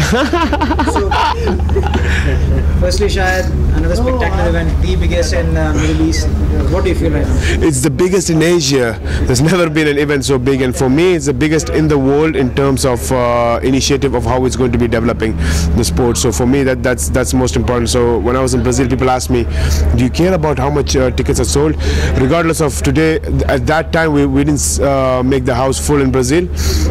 So, firstly, Shahid, another spectacular event, the biggest in Middle East. What do you feel right now? It's the biggest in Asia. There's never been an event so big, and for me, it's the biggest in the world in terms of initiative of how it's going to be developing the sport. So for me, that's most important. So when I was in Brazil, people asked me, "Do you care about how much tickets are sold?" Regardless of today, at that time we didn't make the house full in Brazil,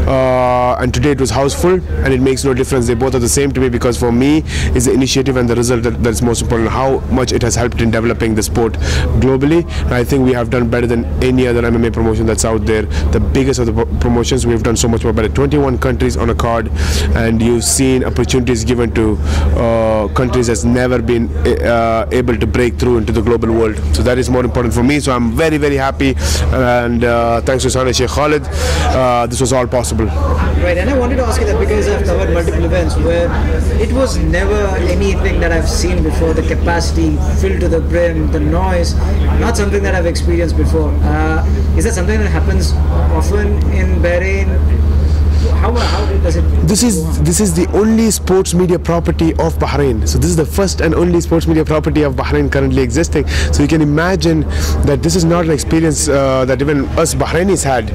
and today it was house full, and it makes no difference. They both are the same to me, because for me, it's the initiative and the result that's most important. How much it has helped in developing the sport globally. And I think we have done better than any other MMA promotion that's out there. The biggest of the promotions, we've done so much more better. 21 countries on a card, and you've seen opportunities given to countries that's never been able to break through into the global world. So that is more important for me. So I'm very, very happy, and thanks to Sheikh Khalid, this was all possible. Right, and I wanted to ask you that because I've covered multiple events where it was never anything that I've seen before. The capacity filled to the brim, the noise, not something that I've experienced before. Is that something that happens often in Bahrain? How does it? This is the only sports media property of Bahrain. So this is the first and only sports media property of Bahrain currently existing. So you can imagine that this is not an experience that even us Bahrainis had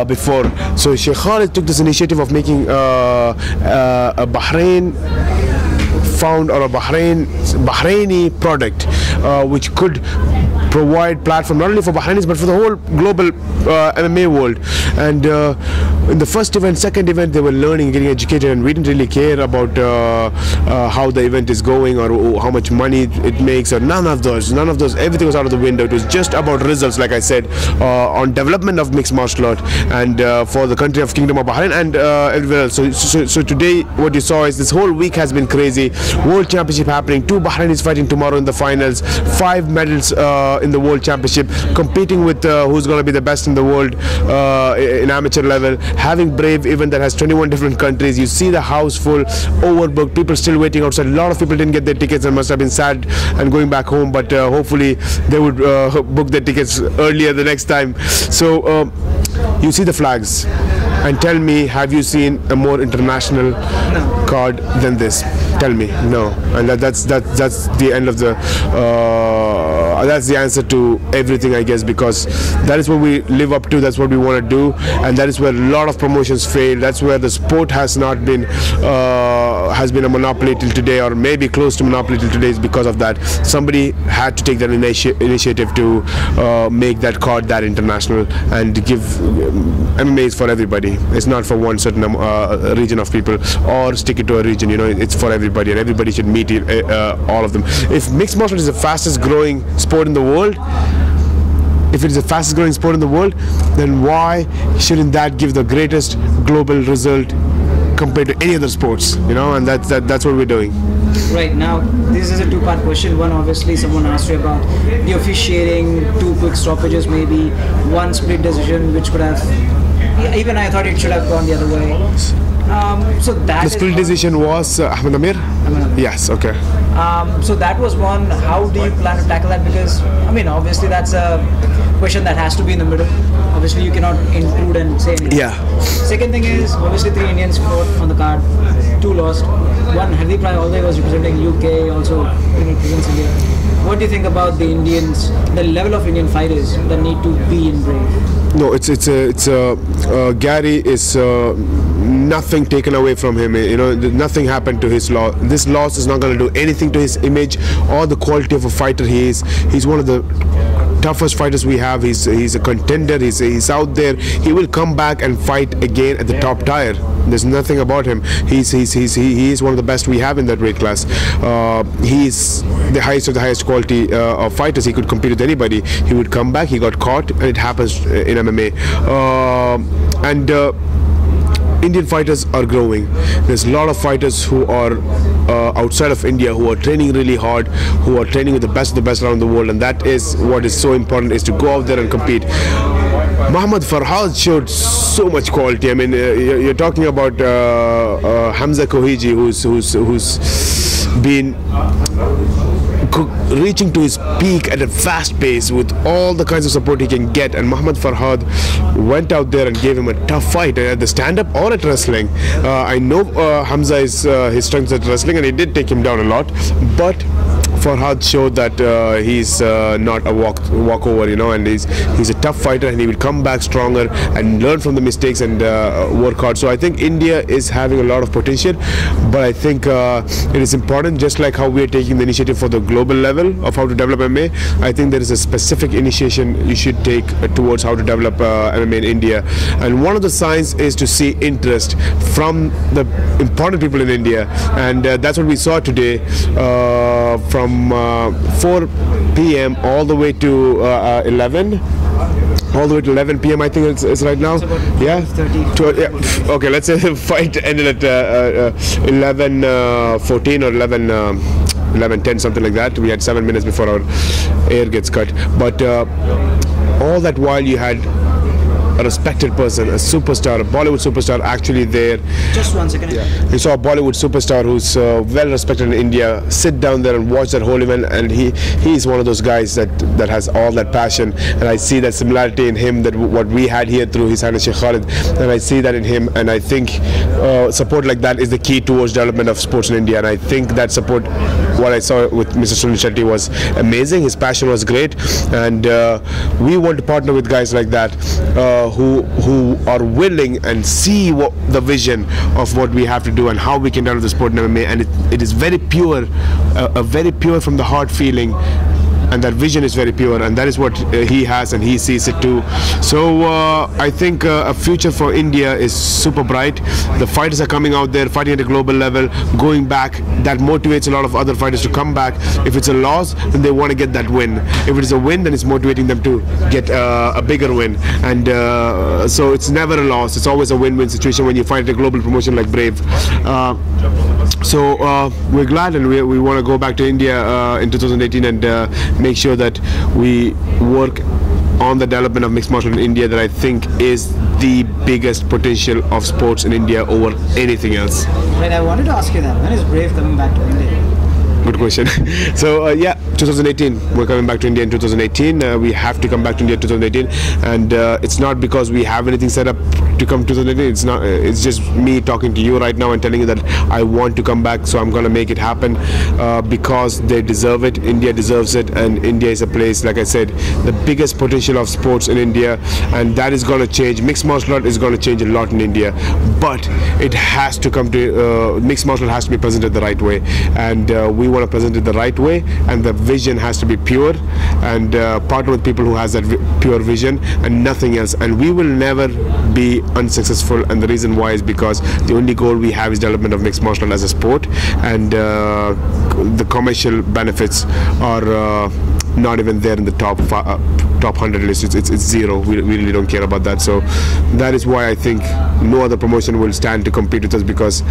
before. So Sheikh Khalid took this initiative of making a Bahrain found or a Bahraini product which could provide platform not only for Bahrainis but for the whole global MMA world. And in the first event, second event, they were learning, getting educated, and we didn't really care about how the event is going or how much money it makes, or none of those. Everything was out of the window. It was just about results, like I said, on development of mixed martial art, and for the country of Kingdom of Bahrain and everywhere else. So today, what you saw is this whole week has been crazy. World Championship happening, 2 Bahrainis fighting tomorrow in the finals, 5 medals in the World Championship, competing with who's going to be the best in the world in amateur level, having Brave event that has 21 different countries. You see the house full, overbooked, people still waiting outside. A lot of people didn't get their tickets and must have been sad and going back home, but hopefully they would book their tickets earlier the next time. So you see the flags, and tell me, have you seen a more international card than this? Tell me. No. And that's the end of the that's the answer to everything, I guess, because that is what we live up to, that's what we want to do, and that is where a lot of promotions fail. That's where the sport has not been has been a monopoly till today, or maybe close to monopoly till today, is because of that. Somebody had to take that initiative to make that card that international and give MMA is for everybody. It's not for one certain region of people, or stick it to a region. You know, it's for everybody, and everybody should meet all of them. If mixed martial art is the fastest growing sport in the world, if it is the fastest growing sport in the world, then why shouldn't that give the greatest global result compared to any other sports? You know, and that's what we're doing. Right, now this is a two-part question. One, obviously someone asked you about the officiating, 2 quick stoppages, maybe 1 split decision, which could have, even I thought it should have gone the other way. So that the split decision was Ahmed Amir? Yes, okay. So that was one. How do you plan to tackle that? Because, I mean, obviously that's a question that has to be in the middle. Obviously you cannot include and say anything. Yeah. Second thing is, obviously 3 Indians fought on the card, 2 lost. One, Hardeep all the way was representing UK, also represents India. What do you think about the Indians, the level of Indian fighters that need to be in Brave? No, Gary is nothing taken away from him. You know, nothing happened to his loss. This loss is not going to do anything to his image or the quality of a fighter he is. He's one of the toughest fighters we have. He's a contender. He's out there. He will come back and fight again at the top tier. There's nothing about him. He is one of the best we have in that weight class. He's the highest of the highest quality of fighters. He could compete with anybody. He would come back. He got caught, and it happens in MMA. Indian fighters are growing. There's a lot of fighters who are outside of India who are training really hard, who are training with the best around the world, and that is what is so important, is to go out there and compete. Mohammed Farhad showed so much quality. I mean, you're talking about Hamzoo Kooheji, who's been reaching to his peak at a fast pace with all the kinds of support he can get, and Muhammad Farhad went out there and gave him a tough fight at the stand-up or at wrestling. I know Hamza is his strength at wrestling, and he did take him down a lot, but Farhad showed that he's not a walkover, you know, and he's a tough fighter, and he will come back stronger and learn from the mistakes and work hard. So I think India is having a lot of potential, but I think it is important, just like how we are taking the initiative for the global level of how to develop MMA. I think there is a specific initiation you should take towards how to develop MMA in India, and one of the signs is to see interest from the important people in India, and that's what we saw today from 4 p.m. all the way to 11. All the way to 11 p.m. I think it's right now. Yeah. Yeah. Okay, let's say the fight ended at 11:14 or 11:10, something like that. We had 7 minutes before our air gets cut. But all that while you had a respected person, a superstar, a Bollywood superstar actually there. Just 1 second. Yeah. You saw a Bollywood superstar who's well respected in India sit down there and watch that whole event, and he is one of those guys that has all that passion, and I see that similarity in him, that what we had here through His Highness Sheikh Khalid, and I see that in him, and I think support like that is the key towards development of sports in India, and I think that support, what I saw with Mr. Sunil Shetty, was amazing. His passion was great, and we want to partner with guys like that who are willing and see what the vision of what we have to do and how we can develop the sport in MMA, and it is very pure, a very pure from the heart feeling, and that vision is very pure, and that is what he has, and he sees it too. So I think a future for India is super bright. The fighters are coming out there fighting at a global level, going back. That motivates a lot of other fighters to come back. If it's a loss, then they want to get that win. If it is a win, then it's motivating them to get a bigger win, and so it's never a loss. It's always a win-win situation when you fight at a global promotion like Brave. So we're glad, and we want to go back to India in 2018 and make sure that we work on the development of mixed martial art in India, that I think is the biggest potential of sports in India over anything else. Right, I wanted to ask you that. When is Brave coming back to India? Good question. So yeah, 2018. We're coming back to India in 2018. We have to come back to India in 2018, and it's not because we have anything set up to come to 2018. It's not. It's just me talking to you right now and telling you that I want to come back. So I'm going to make it happen because they deserve it. India deserves it, and India is a place, like I said, the biggest potential of sports in India, and that is going to change. Mixed martial art is going to change a lot in India, but it has to come to mixed martial art has to be presented the right way, and we want to present it the right way, and the vision has to be pure, and partner with people who has that pure vision and nothing else, and we will never be unsuccessful. And the reason why is because the only goal we have is development of mixed martial art as a sport, and the commercial benefits are not even there in the top 100 list. It's zero. We really don't care about that. So that is why I think no other promotion will stand to compete with us, because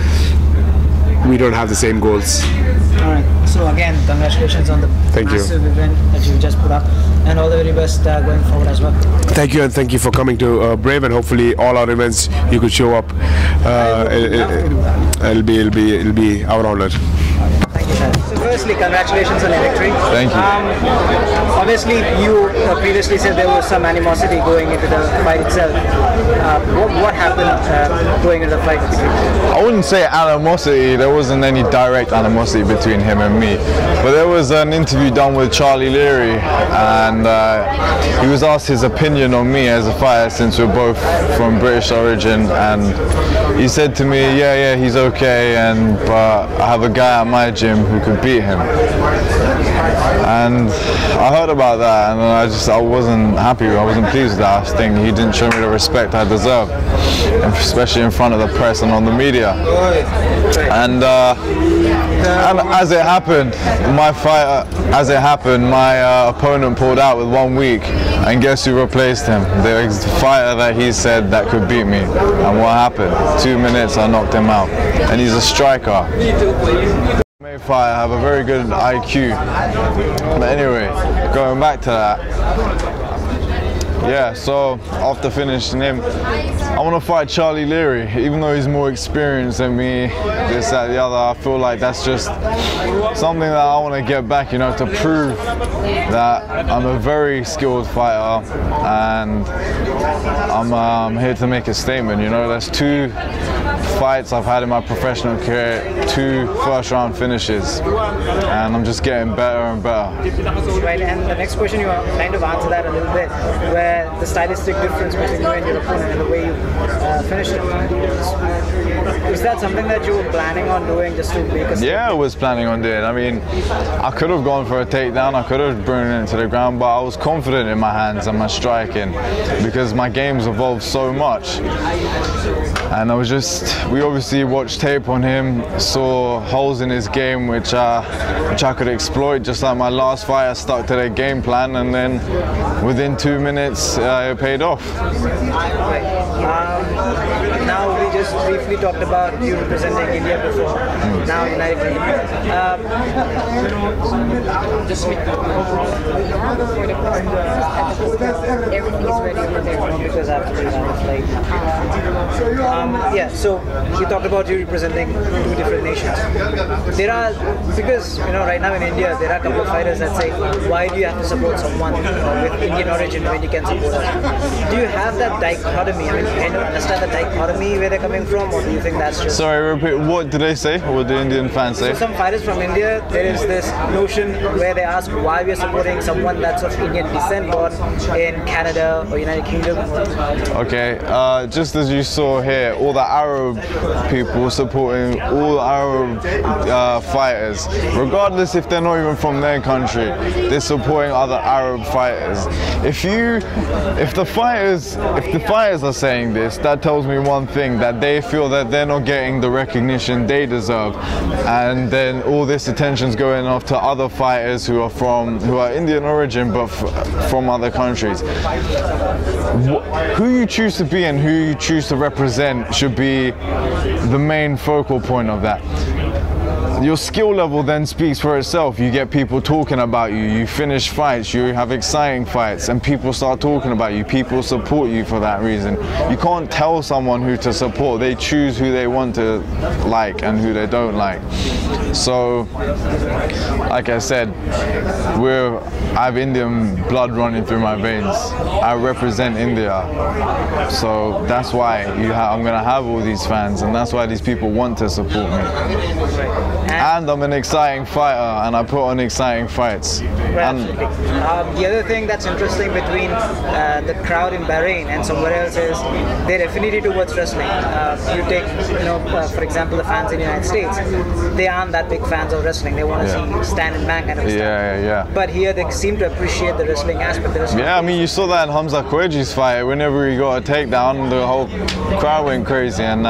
we don't have the same goals. Alright, so again, congratulations on the massive event that you just put up, and all the very best going forward as well. Thank you, and thank you for coming to Brave, and hopefully all our events you could show up. It'll be our honor. Thank you, Shahid. So firstly, congratulations on your victory. Thank you. Obviously, you previously said there was some animosity going into the fight itself. What happened going into the fight? I wouldn't say animosity. There wasn't any direct animosity between him and me. But there was an interview done with Charlie Leary, and he was asked his opinion on me as a fighter, since we're both from British origin, and he said to me, yeah, he's okay, but I have a guy at my gym who could beat him. And I heard about that, and I wasn't happy. I wasn't pleased with that. I think he didn't show me the respect I deserve, especially in front of the press and on the media. And as it happened, my opponent pulled out with 1 week, and guess who replaced him? The fighter that he said that could beat me. And what happened? 2 minutes, I knocked him out, and he's a striker. MMA fighter have a very good IQ. But anyway, going back to that, Yeah, so after finishing him, I want to fight Charlie Leary. Even though he's more experienced than me, this, that, the other, I feel like that's just something that I want to get back, you know, to prove that I'm a very skilled fighter and I'm here to make a statement, you know. There's 2 fights I've had in my professional career, 2 first-round finishes, and I'm just getting better and better. Right, and the next question, you kind of answer that a little bit, where the stylistic difference between you and your opponent and the way you finished it. Is that something that you were planning on doing just to make a statement? Yeah, I was planning on doing. I mean, I could have gone for a takedown, I could have brought it into the ground, but I was confident in my hands and my striking because my game's evolved so much. And I was just, we obviously watched tape on him, saw holes in his game which I could exploit, just like my last fight. I stuck to their game plan, and then within 2 minutes it paid off. Now we just briefly talked about you representing India before, now United Kingdom. Yeah, so we talked about you representing 2 different nations. There are, because you know, right now in India there are a couple of fighters that say, why do you have to support someone with Indian origin when you can support us? Do you have that dichotomy? I mean, do you kind of understand the dichotomy where they're coming from, or do you think that's just... Sorry, repeat, what did they say? What did the Indian fans say? So some fighters from India, there is this notion where they ask why we are supporting someone that's of Indian descent born in Canada or United Kingdom. Okay, just as you saw here, all the Arab people supporting all Arab fighters, regardless if they're not even from their country, they're supporting other Arab fighters. If the fighters are saying this, that tells me one thing, that they feel that they're not getting the recognition they deserve, and then all this attention's going off to other fighters who are Indian origin but from other countries. Who you choose to be and who you choose to represent should be the main focal point of that. Your skill level then speaks for itself. You get people talking about you, you finish fights, you have exciting fights, and people start talking about you. People support you for that reason. You can't tell someone who to support. They choose who they want to like and who they don't like. So, like I said, I have Indian blood running through my veins. I represent India. So that's why I'm going to have all these fans, and that's why these people want to support me. And I'm an exciting fighter, and I put on exciting fights. The other thing that's interesting between the crowd in Bahrain and somewhere else is their affinity towards wrestling. You take, for example, the fans in the United States. They aren't that big fans of wrestling. They want to see stand and bang kind of stuff. Yeah. But here they seem to appreciate the wrestling aspect. Yeah, I mean, you saw that in Hamzoo Kooheji's fight. Whenever he got a takedown, the whole crowd went crazy, and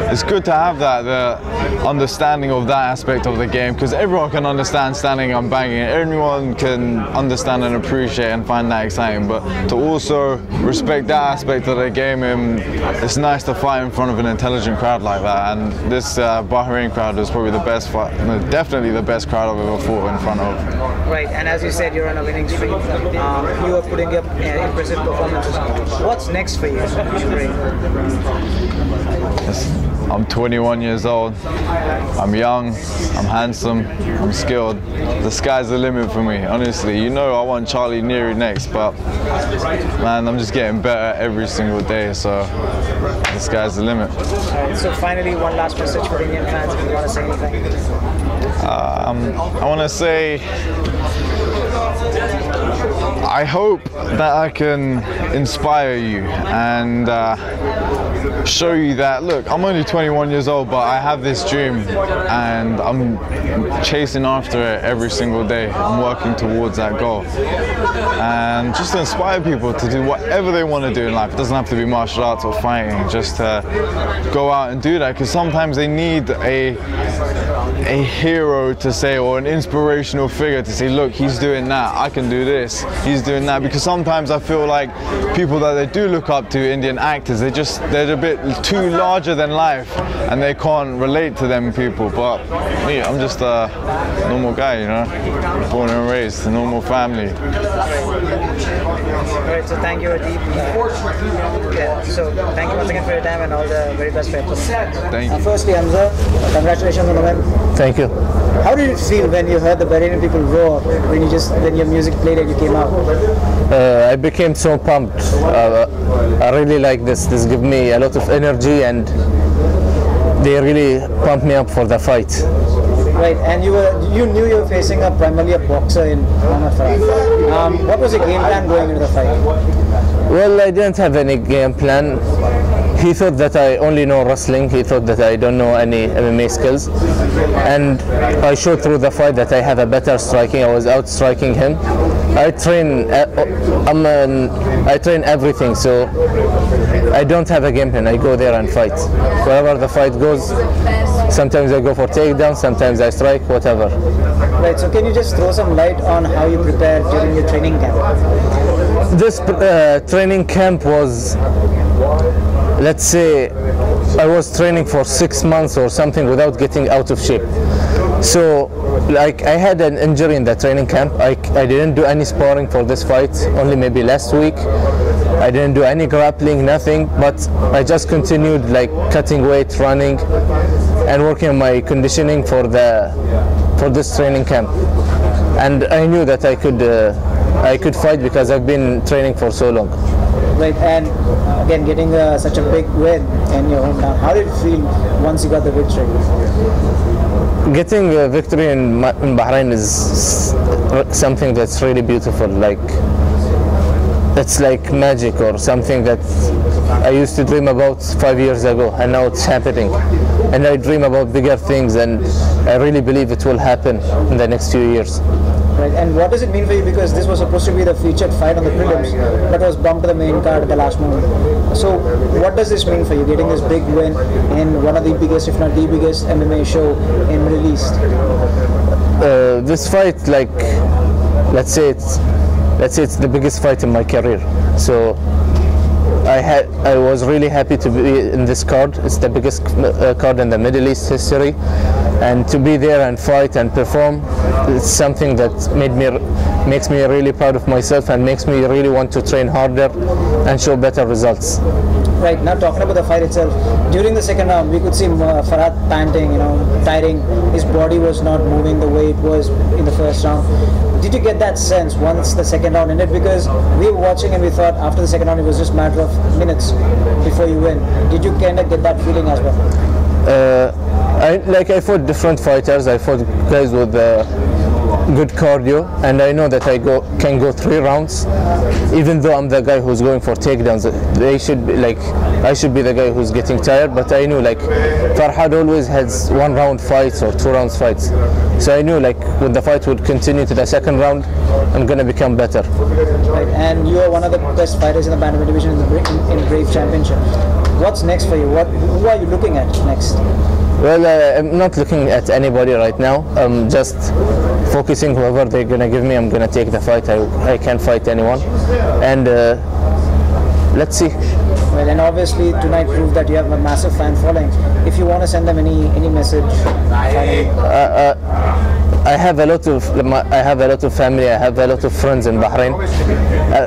it's good to have the understanding of that aspect of the game, because everyone can understand standing and banging. Everyone can understand and appreciate and find that exciting, but to also respect that aspect of the game, it's nice to fight in front of an intelligent crowd like that. And this Bahrain crowd was probably the best fight, definitely the best crowd I've ever fought in front of. Right, and as you said, you're on a winning streak. You are putting up impressive performances. What's next for you? I'm 21 years old, I'm young, I'm handsome, I'm skilled. The sky's the limit for me, honestly. You know I want Charlie Leary next, but man, I'm just getting better every single day, so the sky's the limit. Alright, so finally, one last message for Indian fans, if you want to say anything. I want to say, I hope that I can inspire you and show you that, look, I'm only 21 years old, but I have this dream and I'm chasing after it every single day. I'm working towards that goal. And just to inspire people to do whatever they want to do in life. It doesn't have to be martial arts or fighting, just to go out and do that, because sometimes they need a hero to say, or an inspirational figure to say, look, he's doing that, I can do this, he's doing that. Because sometimes I feel like people that they do look up to, Indian actors, they're a bit too larger than life, and they can't relate to them people. But me, I'm just a normal guy, you know, born and raised, a normal family. Alright, so thank you, Hardeep. So thank you once again for your time and all the very best for your Thank you. Firstly, Hamzoo, congratulations on the win. Thank you. How did it feel when you heard the Bahraini people roar when your music played and you came out? I became so pumped. I really like this. This gives me a lot of energy, and they really pumped me up for the fight. Right, and you knew you were facing primarily a boxer in Mohammed. What was your game plan going into the fight? Well, I didn't have any game plan. He thought that I only know wrestling. He thought that I don't know any MMA skills, and I showed through the fight that I have a better striking. I was out striking him. I train everything, so I don't have a game plan. I go there and fight. Wherever the fight goes, sometimes I go for takedown, sometimes I strike, whatever. Right, so can you just throw some light on how you prepared during your training camp? This training camp was, let's say, I was training for 6 months or something without getting out of shape. So, like, I had an injury in the training camp. I didn't do any sparring for this fight, only maybe last week. I didn't do any grappling, nothing, but I just continued like cutting weight, running, and working on my conditioning for this training camp. And I knew that I could fight because I've been training for so long. Right, and again, getting such a big win in your hometown, how did it feel once you got the victory? Getting a victory in Bahrain is something that's really beautiful. Like, it's like magic or something that I used to dream about 5 years ago, and now it's happening. And I dream about bigger things, and I really believe it will happen in the next few years. Right, and what does it mean for you? Because this was supposed to be the featured fight on the prelims, but was bumped to the main card at the last moment. So, what does this mean for you, getting this big win in one of the biggest, if not the biggest, MMA show in Middle East? This fight, like, let's say it's the biggest fight in my career. So, I was really happy to be in this card. It's the biggest card in the Middle East history, and to be there and fight and perform, it's something that makes me really proud of myself and makes me really want to train harder and show better results. Right, now talking about the fight itself, during the second round we could see Farhad panting, tiring. His body was not moving the way it was in the first round. Did you get that sense once the second round ended? Because we were watching and we thought after the second round it was just a matter of minutes before you win. Did you kind of get that feeling as well? I fought different fighters. I fought guys with good cardio, and I know that I can go 3 rounds, even though I'm the guy who's going for takedowns. I should be the guy who's getting tired, but I knew Farhad always has 1 round fights or 2 rounds fights. So I knew when the fight would continue to the second round, I'm gonna become better. Right, and you are one of the best fighters in the bantamweight division in Brave Championship. What's next for you? Who are you looking at next? Well, I'm not looking at anybody right now. I'm just focusing whoever they're gonna give me. I'm gonna take the fight. I can't fight anyone, and let's see. Well, and obviously tonight proved that you have a massive fan following. If you want to send them any message, I have a lot of family. I have a lot of friends in Bahrain.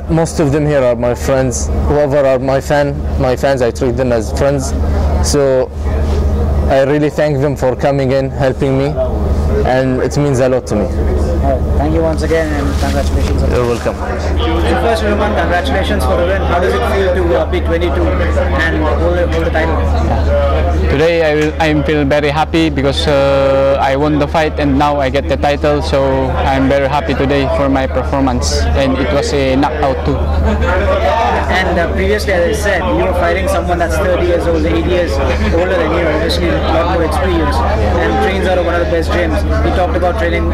Most of them here are my friends. Whoever are my fans, I treat them as friends. So I really thank them for coming in, helping me, and it means a lot to me. Thank you once again, and congratulations. You're welcome. So first, Loman, congratulations for the win. How does it feel to be 22 and hold the title? Today I feel very happy because I won the fight and now I get the title, so I'm very happy today for my performance, and it was a knockout too. And previously, as I said, you were fighting someone that's 30 years old, 8 years older than you, obviously a lot more experience, and trains out of one of the best gyms. He talked about training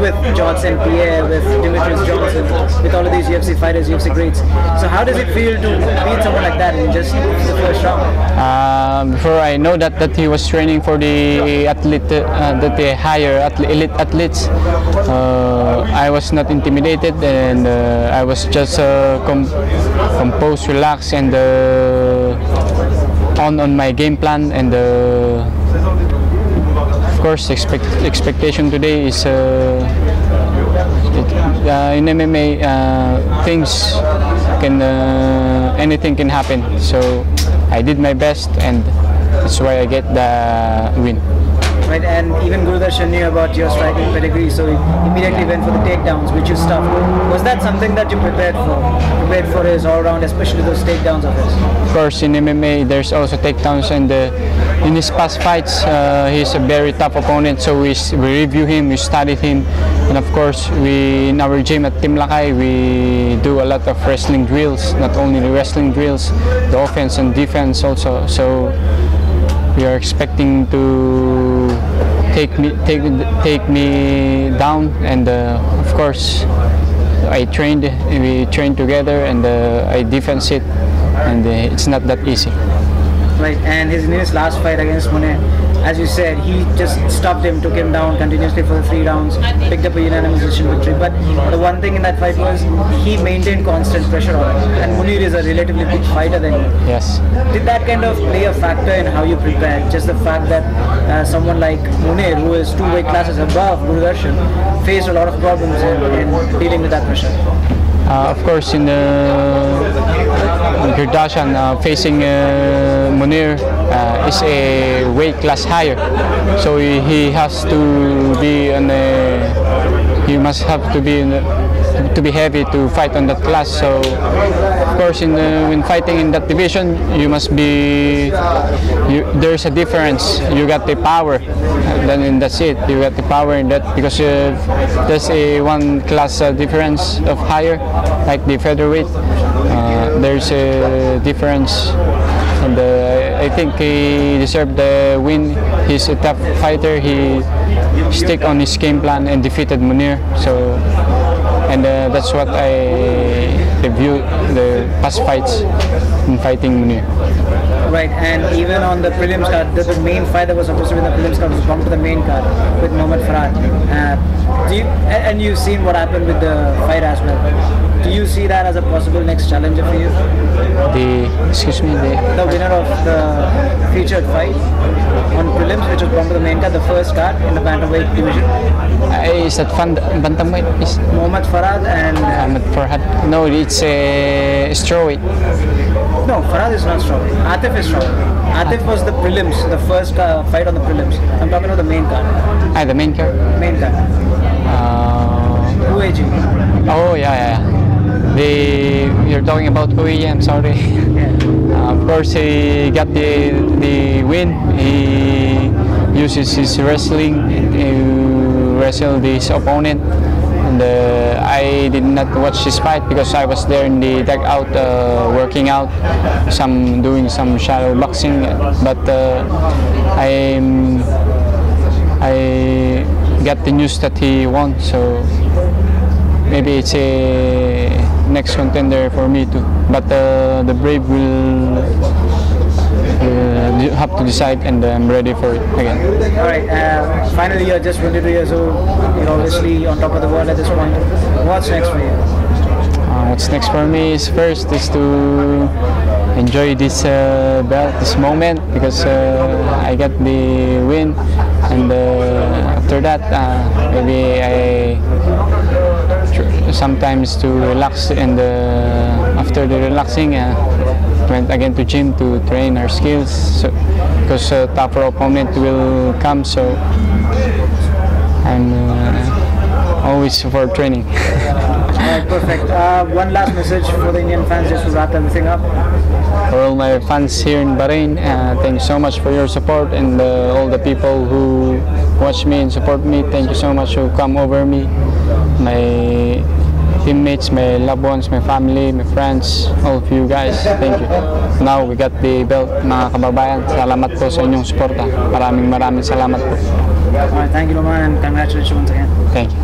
with George St. Pierre, with Demetrius Johnson, with all of these UFC fighters, UFC greats. So how does it feel to beat someone like that in just the first round? Before I know that he was training for the higher elite athletes, I was not intimidated, and I was just composed, relaxed, and on my game plan, and of course expectation today is in MMA things can anything can happen, so I did my best and that's why I get the win. Right, and even Gurudarshan knew about your striking pedigree, so he immediately went for the takedowns, which you stuffed. Was that something that you prepared for? Prepared for his all-round, especially those takedowns of his? Of course, in MMA, there's also takedowns, and in his past fights, he's a very tough opponent, so we review him, we studied him, and of course, in our gym at Team Lakay, we do a lot of wrestling drills, not only the wrestling drills, the offense and defense also, so we are expecting to take me down, and of course we trained together, and I defense it, and it's not that easy. Right, and in his last fight against Munir, as you said, he just stopped him, took him down continuously for the 3 rounds, picked up a unanimous decision victory. But the one thing in that fight was he maintained constant pressure on him, and Munir is a relatively big fighter than you. Yes. Did that kind of play a factor in how you prepared? Just the fact that someone like Munir, who is 2 weight classes above Gurudarshan, faced a lot of problems in dealing with that pressure? Of course, in Gurudarshan, facing Munir is a weight class higher, so he has to be he must have to be heavy to fight on that class. So of course, when fighting in that division, you must be. There's a difference. You got the power, then that's it. You got the power in that, because there's a 1 class difference of higher, like the featherweight. There's a difference, and I think he deserved the win. He's a tough fighter. He stick on his game plan and defeated Munir. So, and that's what I review the past fights in fighting Munir. Right, and even on the prelims card, the main fight that was supposed to be in the prelims card was bumped to the main card with Mohammed. And you've seen what happened with the fight as well. Do you see that as a possible next challenger for you? The winner of the featured fight on prelims, which was bumped to the main card, the first card in the bantamweight division. Is that bantamweight? Mohammed Farad and... Mohammed Farad. No, it's a strawweight. No, Farad is not strawweight. Atif is strawweight. Atif was the prelims, the first fight on the prelims. I'm talking about the main card. The main card? Main card. Kooheji. Oh, yeah. You're talking about Kooheji, I'm sorry. Yeah. Of course, he got the win. He uses his wrestling to wrestle his opponent. And I did not watch this fight because I was there in the dugout working out, doing some shadow boxing. But I got the news that he won, so maybe it's a next contender for me too. But the Brave will have to decide, and I'm ready for it again. All right. Finally, you're just 22 years old. You're obviously on top of the world at this point. What's next for you? What's next for me is first is to enjoy this belt, this moment, because I got the win, and after that maybe I sometimes to relax, and after the relaxing went again to gym to train our skills, so, because a tougher opponent will come, so I'm always for training. Alright, perfect. One last message for the Indian fans just to wrap everything up. For all my fans here in Bahrain, thank you so much for your support, and all the people who watch me and support me, thank you so much who come over me. My teammates, my loved ones, my family, my friends, all of you guys, thank you. Now we got the belt, mga kababayan. Salamat po sa inyong suporta. Maraming salamat po. Alright, thank you, Loman, and congratulations once again. Thank you.